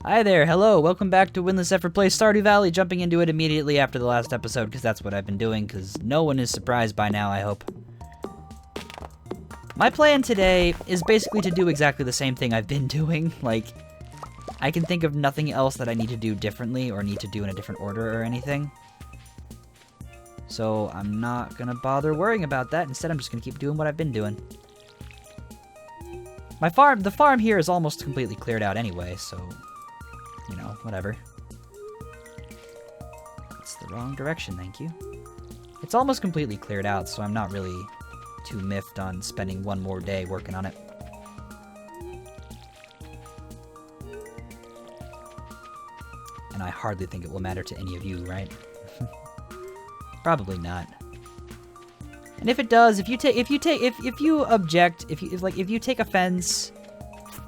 Hi there, hello, welcome back to Windless Effort Play Stardew Valley, jumping into it immediately after the last episode, because that's what I've been doing, because no one is surprised by now, I hope. My plan today is basically to do exactly the same thing I've been doing, like, I can think of nothing else that I need to do differently, or need to do in a different order or anything. So, I'm not gonna bother worrying about that, instead I'm just gonna keep doing what I've been doing. The farm here is almost completely cleared out anyway, so... you know, whatever. It's the wrong direction, thank you. It's almost completely cleared out, so I'm not really too miffed on spending one more day working on it. And I hardly think it will matter to any of you, right? Probably not. And if it does, if you object, if you take offense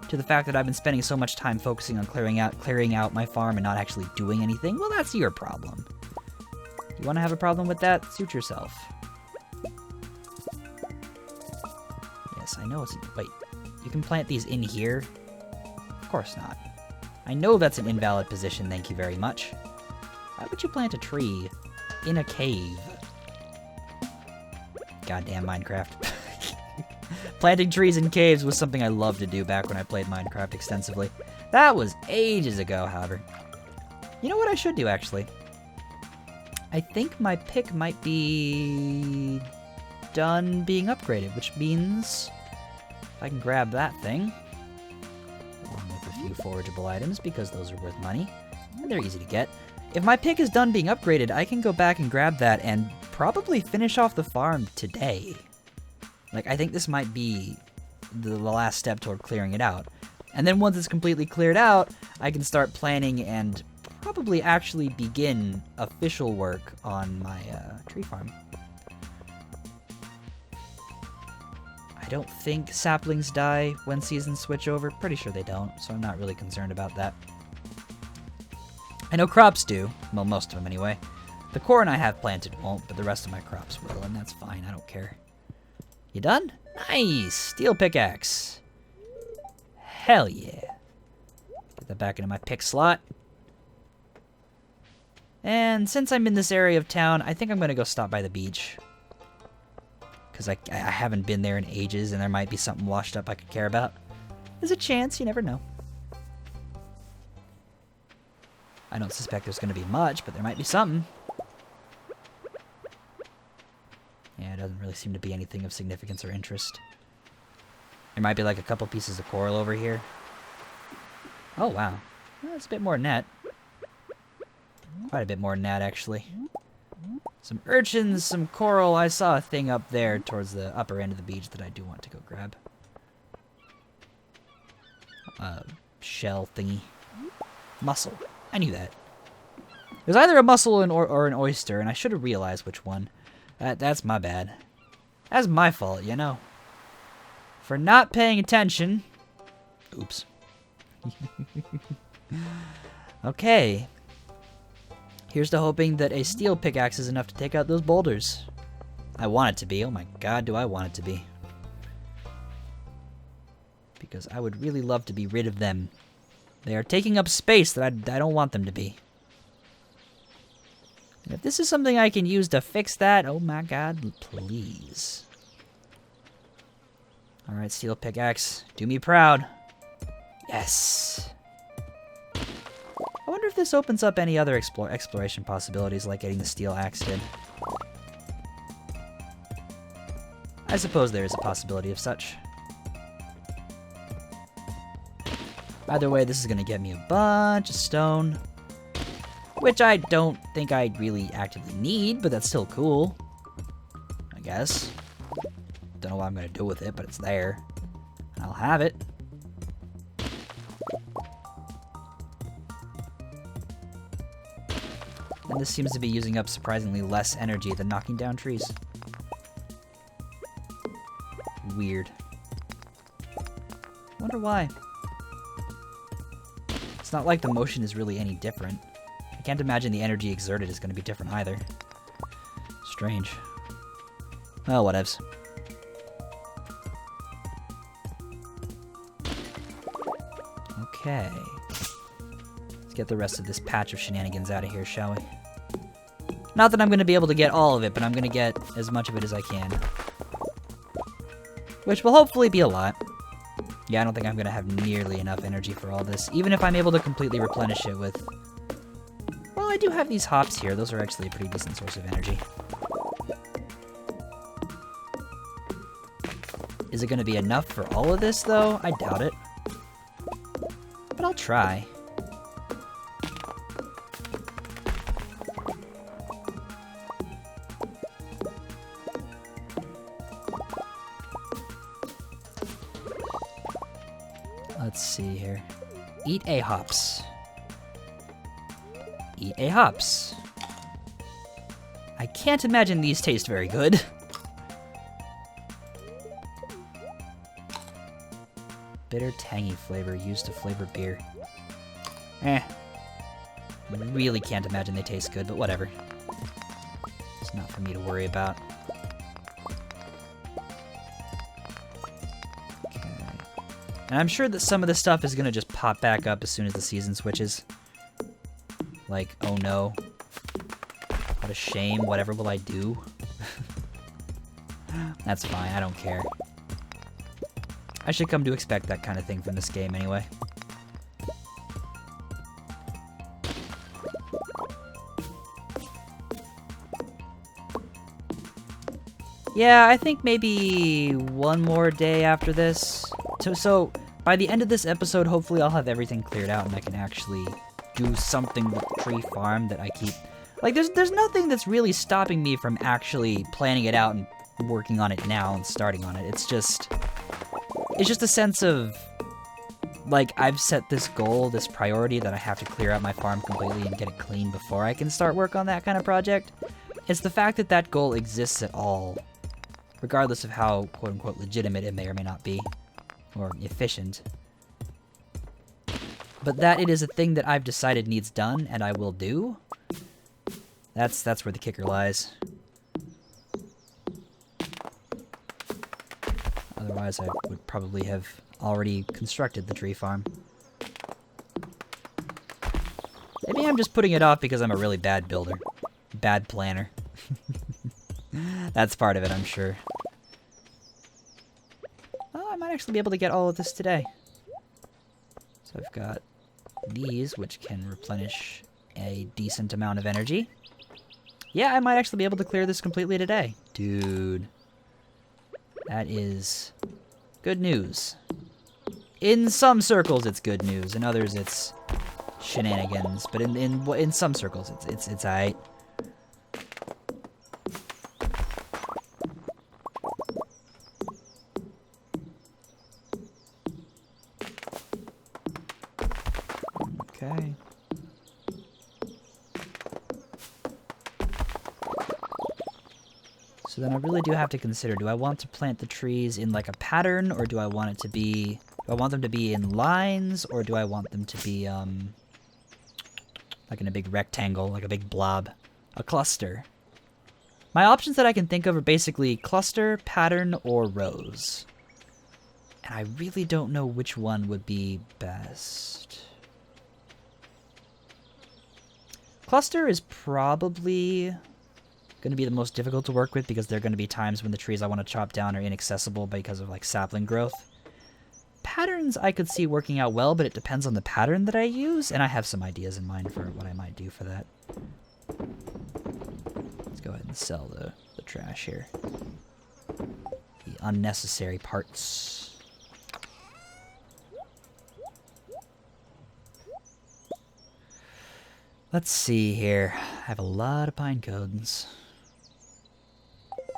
to the fact that I've been spending so much time focusing on clearing out my farm and not actually doing anything, well, that's your problem. You want to have a problem with that? Suit yourself. Yes, I know it's... wait, you can plant these in here? Of course not. I know that's an invalid position, thank you very much. Why would you plant a tree in a cave? Goddamn Minecraft. Planting trees in caves was something I loved to do back when I played Minecraft extensively. That was ages ago, however. You know what I should do, actually? I think my pick might be done being upgraded, which means if I can grab that thing, along with a few forageable items, because those are worth money, and they're easy to get. If my pick is done being upgraded, I can go back and grab that and probably finish off the farm today. Like, I think this might be the last step toward clearing it out. And then once it's completely cleared out, I can start planning and probably actually begin official work on my tree farm. I don't think saplings die when seasons switch over. Pretty sure they don't, so I'm not really concerned about that. I know crops do. Well, most of them anyway. The corn I have planted won't, but the rest of my crops will, and that's fine. I don't care. You done? Nice! Steel pickaxe. Hell yeah. Get that back into my pick slot. And since I'm in this area of town, I think I'm going to go stop by the beach. Because I haven't been there in ages, and there might be something washed up I could care about. There's a chance, you never know. I don't suspect there's going to be much, but there might be something. Yeah, it doesn't really seem to be anything of significance or interest. There might be like a couple pieces of coral over here. Oh, wow. Well, that's a bit more than that. Quite a bit more than that, actually. Some urchins, some coral. I saw a thing up there towards the upper end of the beach that I do want to go grab. Shell thingy. Mussel. I knew that. It was either a mussel or an oyster, and I should have realized which one. That's my bad. That's my fault, you know. For not paying attention. Oops. Okay. Here's to hoping that a steel pickaxe is enough to take out those boulders. I want it to be. Oh my god, do I want it to be. Because I would really love to be rid of them. They are taking up space that I don't want them to be. And if this is something I can use to fix that, oh my god, please. Alright, steel pickaxe, do me proud. Yes! I wonder if this opens up any other exploration possibilities like getting the steel axe did. I suppose there is a possibility of such. Either way, this is going to get me a bunch of stone. Which I don't think I really actively need, but that's still cool. I guess. Don't know what I'm going to do with it, but it's there. I'll have it. And this seems to be using up surprisingly less energy than knocking down trees. Weird. Wonder why. It's not like the motion is really any different. I can't imagine the energy exerted is going to be different either. Strange. Oh, whatevs. Okay. Let's get the rest of this patch of shenanigans out of here, shall we? Not that I'm going to be able to get all of it, but I'm going to get as much of it as I can. Which will hopefully be a lot. Yeah, I don't think I'm going to have nearly enough energy for all this, even if I'm able to completely replenish it with... Well, I do have these hops here. Those are actually a pretty decent source of energy. Is it going to be enough for all of this, though? I doubt it. But I'll try. Let's see here. Eat a hops. Eat a hops. I can't imagine these taste very good. Bitter, tangy flavor used to flavor beer. I really can't imagine they taste good, but whatever. It's not for me to worry about. Okay. And I'm sure that some of this stuff is gonna just pop back up as soon as the season switches. Like, oh no. What a shame, whatever will I do? That's fine, I don't care. I should come to expect that kind of thing from this game anyway. Yeah, I think maybe one more day after this. So by the end of this episode, hopefully I'll have everything cleared out and I can actually do something with Tree Farm that I keep... Like, there's nothing that's really stopping me from actually planning it out and working on it now and starting on it. It's just a sense of, like, I've set this goal, this priority that I have to clear out my farm completely and get it clean before I can start work on that kind of project. It's the fact that that goal exists at all, regardless of how quote-unquote legitimate it may or may not be, or efficient. But that it is a thing that I've decided needs done, and I will do. That's where the kicker lies. Otherwise, I would probably have already constructed the tree farm. Maybe I'm just putting it off because I'm a really bad builder. Bad planner. That's part of it, I'm sure. Oh, I might actually be able to get all of this today. So I've got these, which can replenish a decent amount of energy. Yeah, I might actually be able to clear this completely today. Dude. That is good news. In some circles, it's good news. In others, it's shenanigans. But in some circles, it's alright. Okay. So then I really do have to consider, do I want to plant the trees in like a pattern, or do I want it to be, do I want them to be in lines, or do I want them to be, like in a big rectangle, like a big blob, a cluster? My options that I can think of are basically cluster, pattern, or rows. And I really don't know which one would be best. Cluster is probably going to be the most difficult to work with because there are going to be times when the trees I want to chop down are inaccessible because of like sapling growth. Patterns I could see working out well, but it depends on the pattern that I use, and I have some ideas in mind for what I might do for that. Let's go ahead and sell the trash here. The unnecessary parts. Let's see here. I have a lot of pine cones.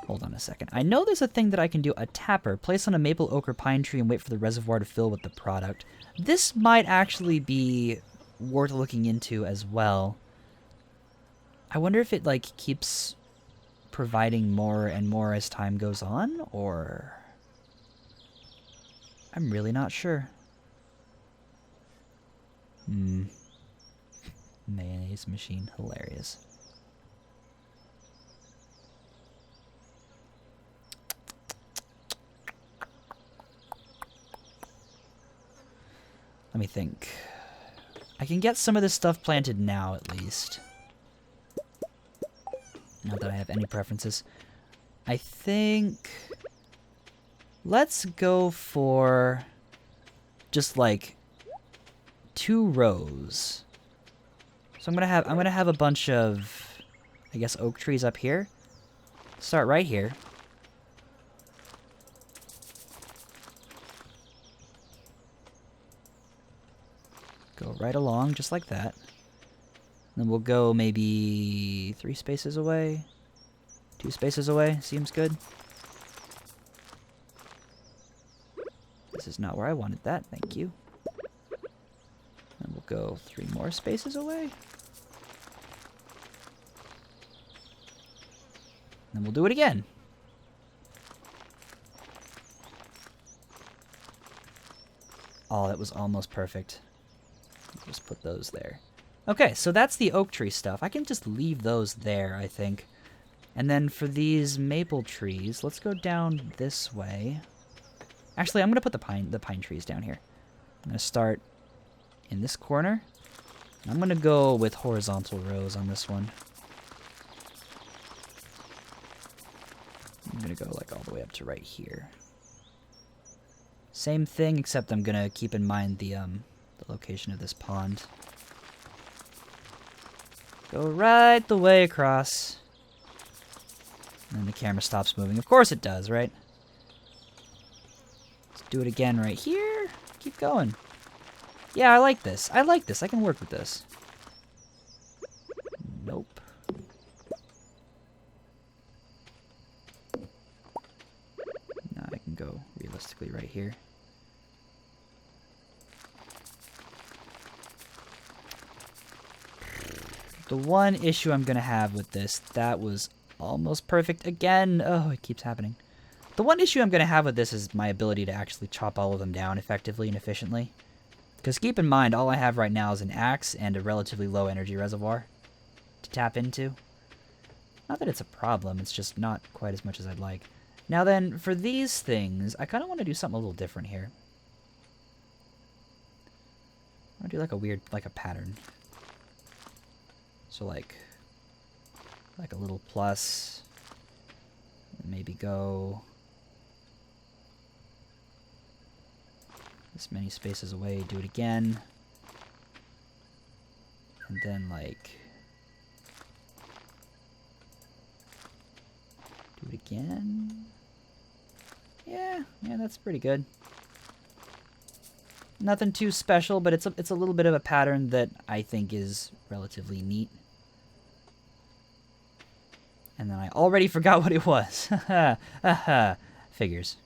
Hold on a second. I know there's a thing that I can do. A tapper. Place on a maple, oak, or pine tree and wait for the reservoir to fill with the product. This might actually be worth looking into as well. I wonder if it, like, keeps providing more and more as time goes on, or... I'm really not sure. Mayonnaise machine. Hilarious. Let me think. I can get some of this stuff planted now, at least. Not that I have any preferences. I think... let's go for just like 2 rows. So I'm gonna have a bunch of, I guess, oak trees up here. Start right here. Go right along, just like that. Then we'll go maybe 3 spaces away. 2 spaces away, seems good. This is not where I wanted that, thank you. And we'll go 3 more spaces away. Then we'll do it again. Oh, that was almost perfect. Just put those there. Okay, so that's the oak tree stuff. I can just leave those there, I think. And then for these maple trees, let's go down this way. Actually, I'm going to put the pine trees down here. I'm going to start in this corner. I'm going to go with horizontal rows on this one. I'm going to go like all the way up to right here. Same thing, except I'm going to keep in mind the location of this pond. Go right the way across. And then the camera stops moving. Of course it does, right? Let's do it again right here. Keep going. Yeah, I like this. I like this. I can work with this. Nope. Now I can go realistically right here. The one issue I'm going to have with this, that was almost perfect again. Oh, it keeps happening. The one issue I'm going to have with this is my ability to actually chop all of them down effectively and efficiently. Because keep in mind, all I have right now is an axe and a relatively low energy reservoir to tap into. Not that it's a problem, it's just not quite as much as I'd like. Now then, for these things, I kind of want to do something a little different here. I want to do like a weird, like a pattern. So like a little plus, and maybe go this many spaces away, do it again, and then like do it again. Yeah, that's pretty good. Nothing too special, but it's a little bit of a pattern that I think is relatively neat. And then I already forgot what it was. Haha. Figures.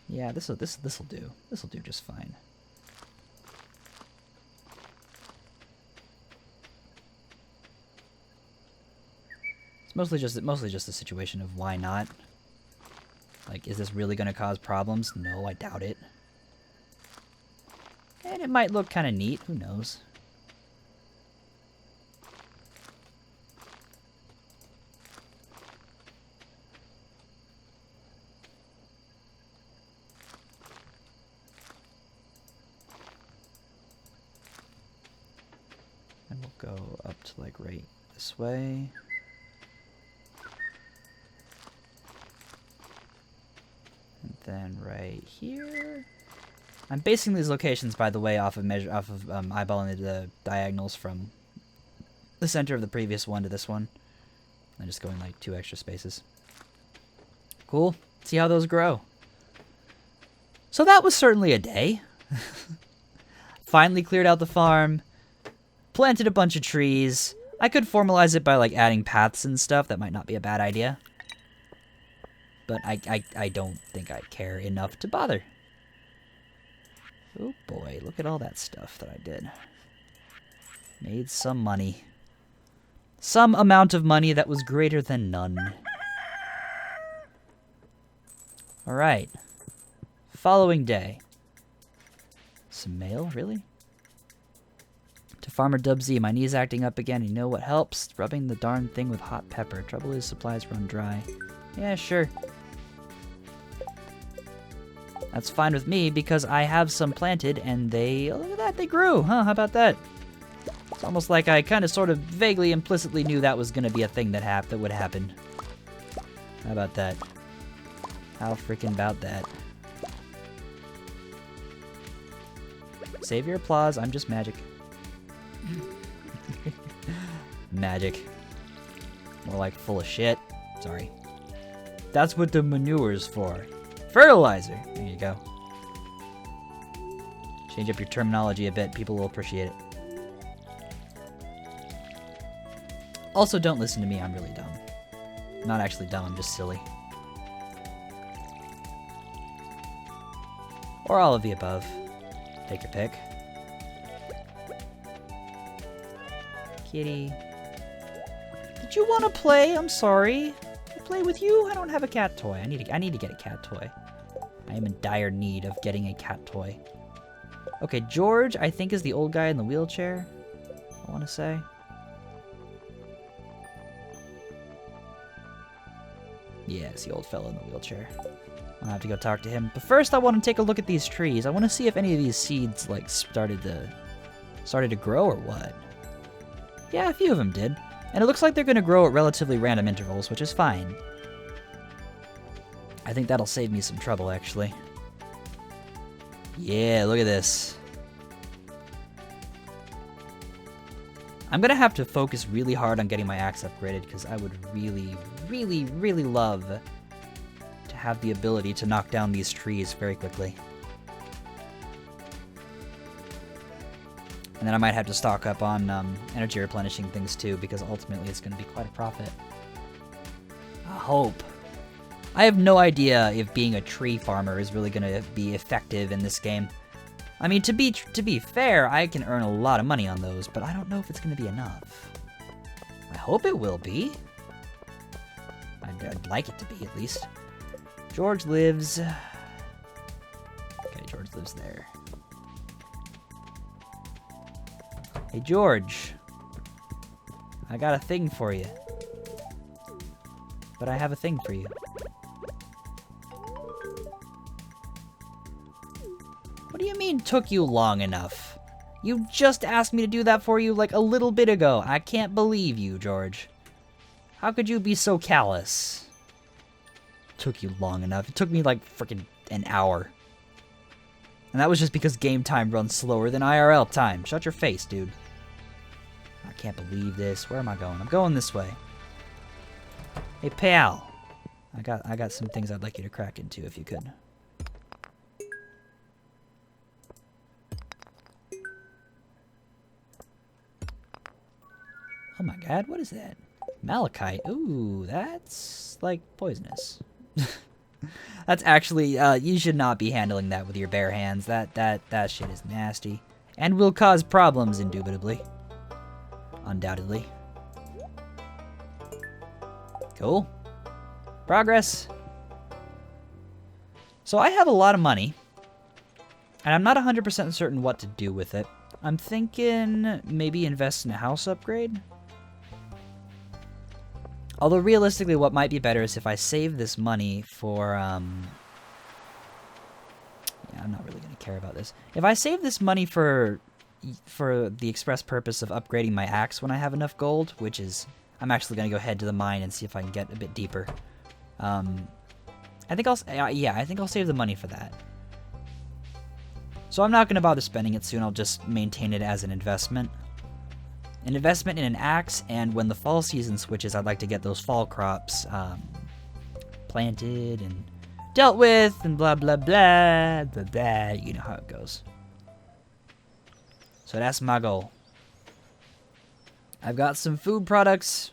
Yeah, this'll do. This'll do just fine. It's mostly just a situation of why not. Like, is this really going to cause problems? No, I doubt it. And it might look kind of neat. Who knows? And we'll go up to, like, right this way. Then right here. I'm basing these locations, by the way, off of eyeballing the diagonals from the center of the previous one to this one. I'm just going like 2 extra spaces. Cool. See how those grow. So that was certainly a day. Finally cleared out the farm. Planted a bunch of trees. I could formalize it by like adding paths and stuff. That might not be a bad idea. But I don't think I care enough to bother. Oh boy, look at all that stuff that I did. Made some money. Some amount of money that was greater than none. Alright. Following day. Some mail, really? To Farmer Dubsy, my knee's acting up again. You know what helps? Rubbing the darn thing with hot pepper. Trouble is supplies run dry. Yeah, sure. That's fine with me because I have some planted and they, oh, look at that, they grew, huh? How about that? It's almost like I kind of sort of vaguely implicitly knew that was going to be a thing that would happen. How about that? How freaking about that? Save your applause, I'm just magic. Magic. More like full of shit. Sorry. That's what the manure's for. Fertilizer! There you go. Change up your terminology a bit. People will appreciate it. Also, don't listen to me. I'm really dumb. Not actually dumb. I'm just silly. Or all of the above. Take your pick. Kitty. Did you want to play? I'm sorry. Can I play with you? I don't have a cat toy. I need to get a cat toy. I am in dire need of getting a cat toy. Okay, George, I think, is the old guy in the wheelchair. I want to say. Yeah, it's the old fellow in the wheelchair. I'll have to go talk to him. But first, I want to take a look at these trees. I want to see if any of these seeds, like, started to grow or what. Yeah, a few of them did. And it looks like they're going to grow at relatively random intervals, which is fine. I think that'll save me some trouble, actually. Yeah, look at this. I'm going to have to focus really hard on getting my axe upgraded, because I would really, really, really love to have the ability to knock down these trees very quickly. And then I might have to stock up on energy replenishing things too, because ultimately it's going to be quite a profit. I hope. I have no idea if being a tree farmer is really going to be effective in this game. I mean, to be fair, I can earn a lot of money on those, but I don't know if it's going to be enough. I hope it will be. I'd like it to be, at least. George lives... Okay, George lives there. Hey, George. I got a thing for you. But I have a thing for you. What do you mean, took you long enough? You just asked me to do that for you like a little bit ago. I can't believe you, George. How could you be so callous? Took you long enough. It took me like freaking an hour. And that was just because game time runs slower than IRL time. Shut your face, dude. I can't believe this. Where am I going? I'm going this way. Hey, pal. I got some things I'd like you to crack into if you could. Oh my god, what is that? Malachite. Ooh, that's like poisonous. That's actually, you should not be handling that with your bare hands. That shit is nasty. And will cause problems, indubitably. Undoubtedly. Cool. Progress. So I have a lot of money. And I'm not 100% certain what to do with it. I'm thinking maybe invest in a house upgrade. Although realistically, what might be better is if I save this money for, yeah, I'm not really going to care about this. If I save this money for the express purpose of upgrading my axe when I have enough gold, which is, I'm actually going to go head to the mine and see if I can get a bit deeper. I think I'll save the money for that. So I'm not going to bother spending it soon. I'll just maintain it as an investment. An investment in an axe, and when the fall season switches, I'd like to get those fall crops planted and dealt with, and blah, blah, blah, blah, blah. You know how it goes. So that's my goal. I've got some food products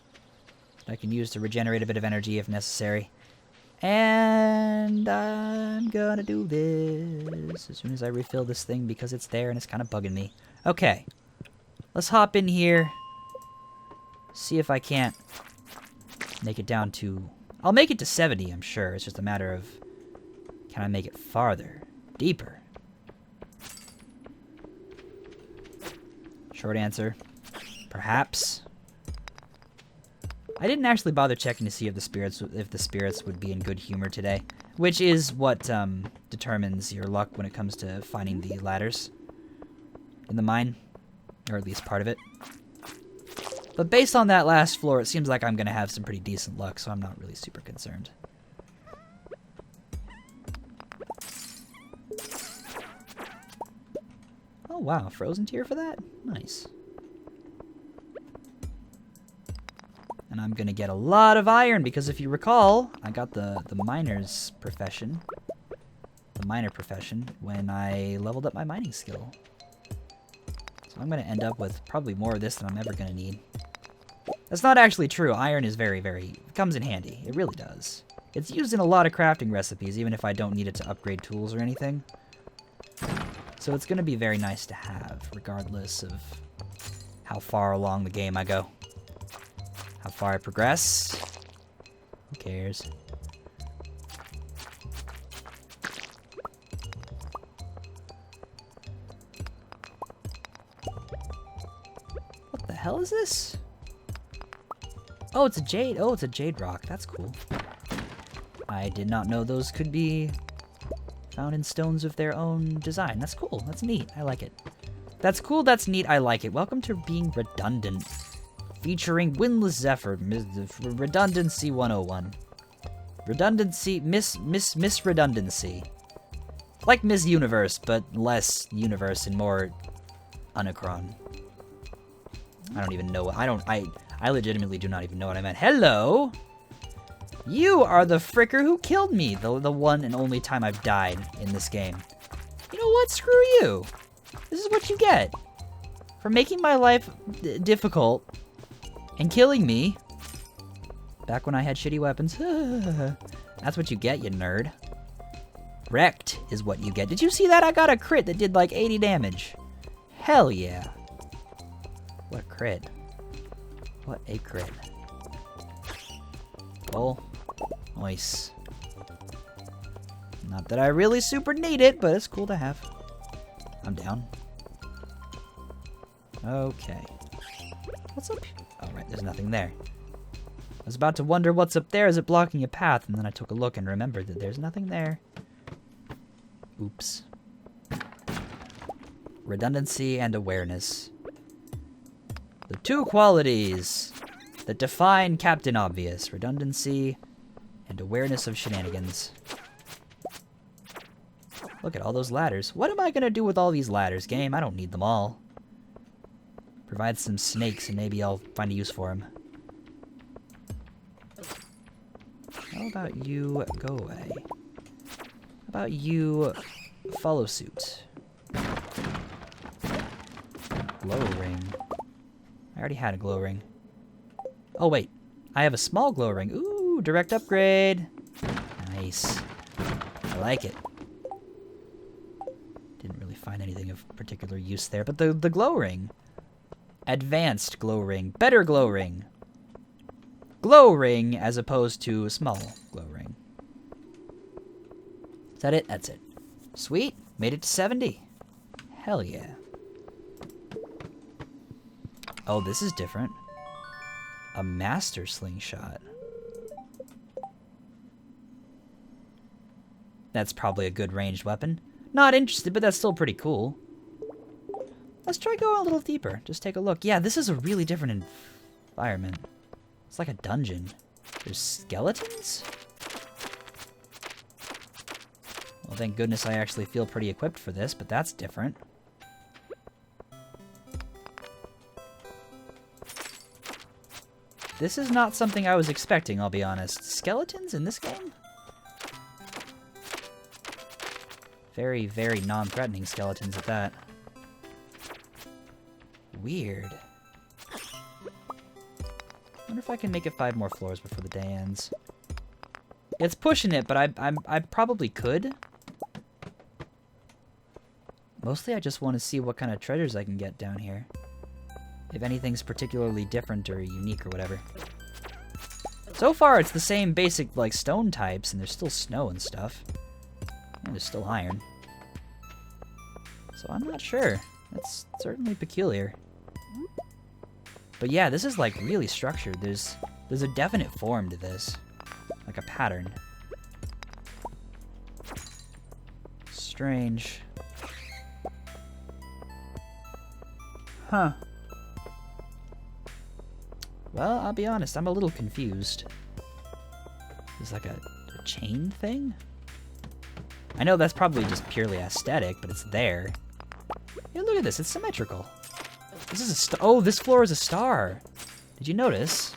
that I can use to regenerate a bit of energy if necessary. And I'm gonna do this as soon as I refill this thing because it's there and it's kind of bugging me. Okay. Let's hop in here. See if I can't make it down to... I'll make it to 70, I'm sure. It's just a matter of... Can I make it farther? Deeper? Short answer, perhaps. I didn't actually bother checking to see if the spirits would be in good humor today, which is what determines your luck when it comes to finding the ladders in the mine, or at least part of it. But based on that last floor, it seems like I'm going to have some pretty decent luck, so I'm not really super concerned. Oh wow, frozen tier for that? Nice. And I'm gonna get a lot of iron, because if you recall, I got the miner's profession. The miner profession when I leveled up my mining skill. So I'm gonna end up with probably more of this than I'm ever gonna need. That's not actually true. Iron is it comes in handy. It really does. It's used in a lot of crafting recipes, even if I don't need it to upgrade tools or anything. So it's gonna be very nice to have, regardless of how far along the game I go. How far I progress. Who cares? What the hell is this? Oh, it's a jade. Oh, it's a jade rock. That's cool. I did not know those could be found in stones of their own design. That's cool. That's neat. I like it. That's cool. That's neat. I like it. Welcome to being redundant. Featuring Windless Zephyr. Redundancy 101. Redundancy. Miss Redundancy. Like Miss Universe, but less universe and more Unicron. I don't even know. I legitimately do not even know what I meant. Hello! You are the fricker who killed me, the one and only time I've died in this game. You know what? Screw you. This is what you get for making my life difficult and killing me back when I had shitty weapons. That's what you get, you nerd. Wrecked is what you get. Did you see that? I got a crit that did like 80 damage. Hell yeah. What a crit. What a crit. Oh, nice. Not that I really super need it, but it's cool to have. I'm down. Okay. What's up? Oh, right, there's nothing there. I was about to wonder what's up there. Is it blocking a path? And then I took a look and remembered that there's nothing there. Oops. Redundancy and awareness. The two qualities that define Captain Obvious. Redundancy and awareness of shenanigans. Look at all those ladders. What am I going to do with all these ladders, game? I don't need them all. Provide some snakes and maybe I'll find a use for them. How about you go away? How about you follow suit? Glow ring. I already had a glow ring. Oh, wait. I have a small glow ring. Ooh, direct upgrade. Nice. I like it. Didn't really find anything of particular use there, but the glow ring. Advanced glow ring. Better glow ring. Glow ring as opposed to a small glow ring. Is that it? That's it. Sweet. Made it to 70. Hell yeah. Oh, this is different. A master slingshot. That's probably a good ranged weapon. Not interested, but that's still pretty cool. Let's try going a little deeper. Just take a look. Yeah, this is a really different environment. It's like a dungeon. There's skeletons? Well, thank goodness I actually feel pretty equipped for this, but that's different. This is not something I was expecting, I'll be honest. Skeletons in this game? Very, very non-threatening skeletons at that. Weird. Wonder if I can make it 5 more floors before the day ends. It's pushing it, but I probably could. Mostly I just want to see what kind of treasures I can get down here. If anything's particularly different or unique or whatever. So far, it's the same basic, like, stone types, and there's still snow and stuff. And there's still iron. So I'm not sure. That's certainly peculiar. But yeah, this is like really structured. There's a definite form to this. Like a pattern. Strange. Huh. Well, I'll be honest, I'm a little confused. There's like a chain thing? I know that's probably just purely aesthetic, but it's there. Hey, look at this, it's symmetrical. This is a oh, this floor is a star. Did you notice?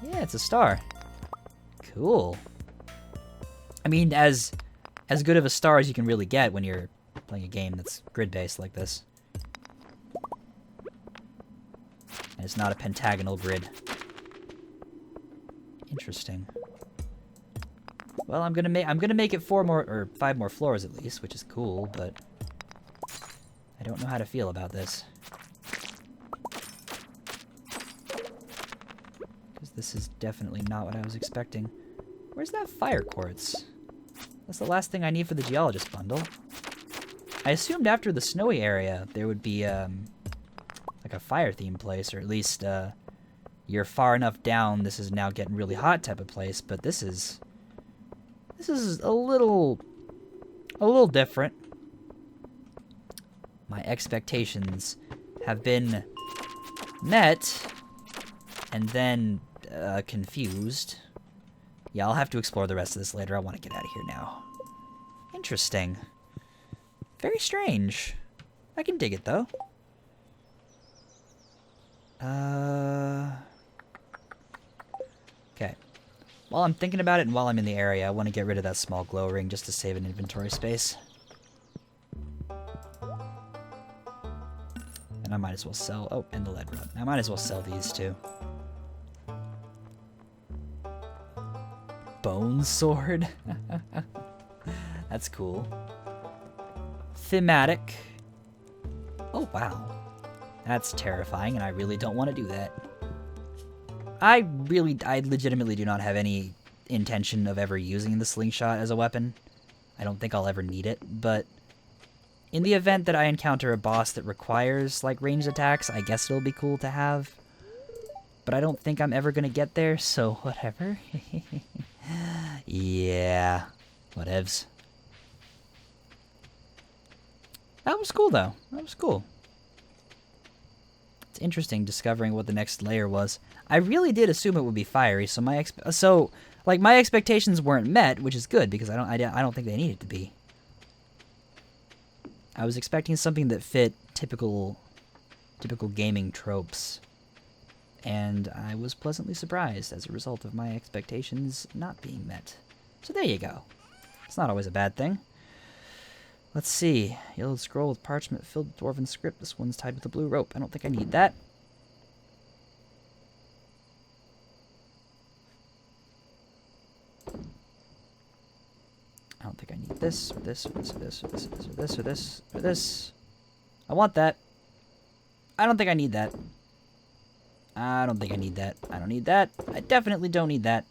Yeah, it's a star. Cool. I mean, as good of a star as you can really get when you're playing a game that's grid-based like this. And it's not a pentagonal grid. Interesting. Well, I'm gonna make it 4 more or 5 more floors at least, which is cool, but I don't know how to feel about this. Because this is definitely not what I was expecting. Where's that fire quartz? That's the last thing I need for the geologist bundle. I assumed after the snowy area there would be like a fire themed place, or at least you're far enough down this is now getting really hot type of place, but this is a little different. My expectations have been met and then confused. Yeah, I'll have to explore the rest of this later. I want to get out of here now. Interesting. Very strange. I can dig it, though. Okay. While I'm thinking about it and while I'm in the area, I want to get rid of that small glow ring just to save an inventory space. And I might as well sell... Oh, and the lead rod. I might as well sell these, too. Bone sword? That's cool. Thematic. Oh, wow. That's terrifying, and I really don't want to do that. I legitimately do not have any intention of ever using the slingshot as a weapon. I don't think I'll ever need it, but in the event that I encounter a boss that requires, like, ranged attacks, I guess it'll be cool to have. But I don't think I'm ever gonna get there, so whatever. Yeah, whatevs. That was cool, though. That was cool. It's interesting discovering what the next layer was. I really did assume it would be fiery, so my expectations weren't met, which is good because I don't think they needed to be. I was expecting something that fit typical gaming tropes, and I was pleasantly surprised as a result of my expectations not being met. So there you go. It's not always a bad thing. Let's see. Yellowed scroll with parchment filled with dwarven script. This one's tied with a blue rope. I don't think I need that. I don't think I need this, or this, or this, or this, or this, or this, or this, or this, or this. I want that. I don't think I need that. I don't think I need that. I don't need that. I definitely don't need that.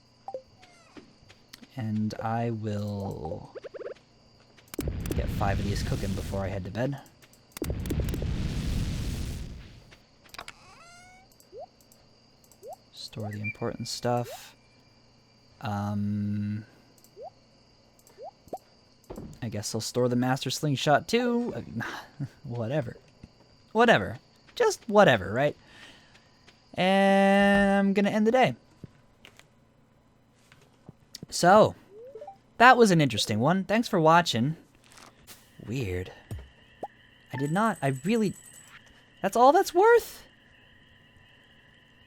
And I will get 5 of these cooking before I head to bed. Store the important stuff. I guess I'll store the master slingshot too. Whatever. Whatever. Just whatever, right? And I'm gonna end the day. So, that was an interesting one. Thanks for watching. Weird. That's all that's worth?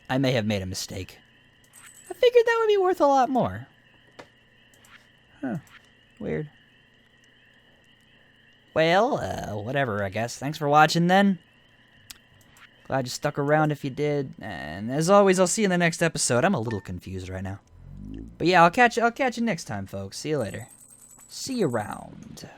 I may have made a mistake. I figured that would be worth a lot more. Huh. Weird. Well, whatever, I guess. Thanks for watching, then. Glad you stuck around if you did. And as always, I'll see you in the next episode. I'm a little confused right now. But yeah, I'll catch you next time, folks. See you later. See you around.